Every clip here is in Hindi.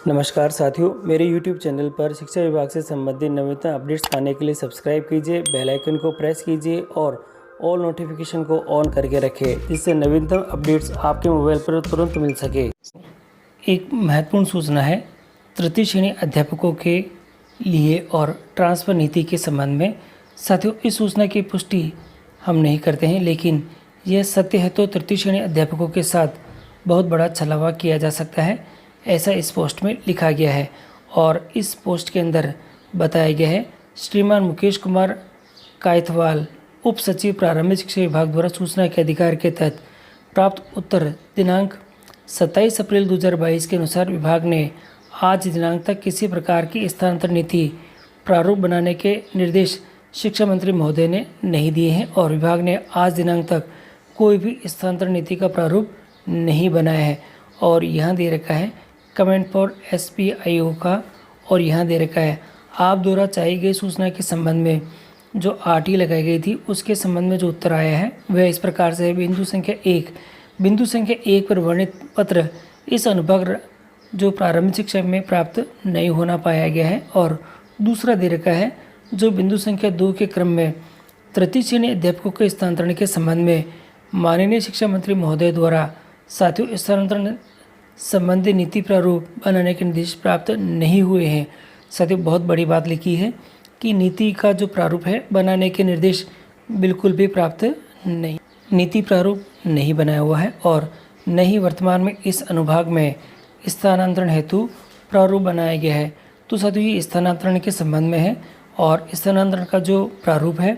नमस्कार साथियों, मेरे YouTube चैनल पर शिक्षा विभाग से संबंधित नवीनतम अपडेट्स पाने के लिए सब्सक्राइब कीजिए, बेल आइकन को प्रेस कीजिए और ऑल नोटिफिकेशन को ऑन करके रखें, जिससे नवीनतम अपडेट्स आपके मोबाइल पर तुरंत मिल सके। एक महत्वपूर्ण सूचना है तृतीय श्रेणी अध्यापकों के लिए और ट्रांसफ़र नीति के संबंध में। साथियों, इस सूचना की पुष्टि हम नहीं करते हैं, लेकिन यह सत्य है तो तृतीय श्रेणी अध्यापकों के साथ बहुत बड़ा छलावा किया जा सकता है, ऐसा इस पोस्ट में लिखा गया है। और इस पोस्ट के अंदर बताया गया है, श्रीमान मुकेश कुमार कायथवाल, उप सचिव प्रारंभिक शिक्षा विभाग द्वारा सूचना के अधिकार के तहत प्राप्त उत्तर दिनांक 27 अप्रैल 2022 के अनुसार विभाग ने आज दिनांक तक किसी प्रकार की स्थानांतरण नीति प्रारूप बनाने के निर्देश शिक्षा मंत्री महोदय ने नहीं दिए हैं और विभाग ने आज दिनांक तक कोई भी स्थानांतरण नीति का प्रारूप नहीं बनाया है। और यहाँ दे रखा है कमेंट फॉर SPIO का, और यहाँ दे रखा है आप द्वारा चाही गई सूचना के संबंध में जो RT लगाई गई थी उसके संबंध में जो उत्तर आया है वह इस प्रकार से है। बिंदु संख्या 1 पर वर्णित पत्र इस अनुभाग जो प्रारंभिक शिक्षा में प्राप्त नहीं होना पाया गया है। और दूसरा दे रखा है जो बिंदु संख्या 2 के क्रम में तृतीय श्रेणी अध्यापकों के स्थानांतरण के संबंध में माननीय शिक्षा मंत्री महोदय द्वारा साथियों स्थानांतरण संबंधी नीति प्रारूप बनाने के निर्देश प्राप्त नहीं हुए हैं। साथियों, बहुत बड़ी बात लिखी है कि नीति का जो प्रारूप है बनाने के निर्देश बिल्कुल भी प्राप्त नहीं, नीति प्रारूप नहीं बनाया हुआ है और न ही वर्तमान में इस अनुभाग में स्थानांतरण हेतु प्रारूप बनाया गया है। तो साथियों, ये स्थानांतरण के संबंध में है और स्थानांतरण का जो प्रारूप है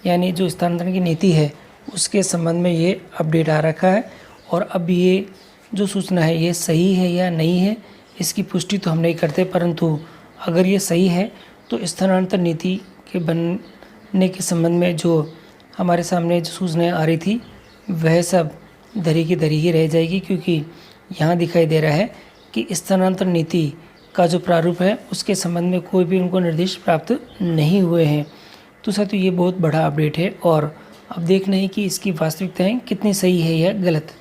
यानी जो स्थानांतरण की नीति है उसके संबंध में ये अपडेट आ रखा है। और अब ये जो सूचना है ये सही है या नहीं है इसकी पुष्टि तो हम नहीं करते, परंतु अगर ये सही है तो स्थानांतरण नीति के बनने के संबंध में जो हमारे सामने जो सूचनाएं आ रही थी वह सब धरी की धरी ही रह जाएगी, क्योंकि यहाँ दिखाई दे रहा है कि स्थानांतरण नीति का जो प्रारूप है उसके संबंध में कोई भी उनको निर्देश प्राप्त नहीं हुए हैं। तो साथियों, ये बहुत बड़ा अपडेट है और अब देखना है कि इसकी वास्तविकताएँ कितनी सही है या गलत।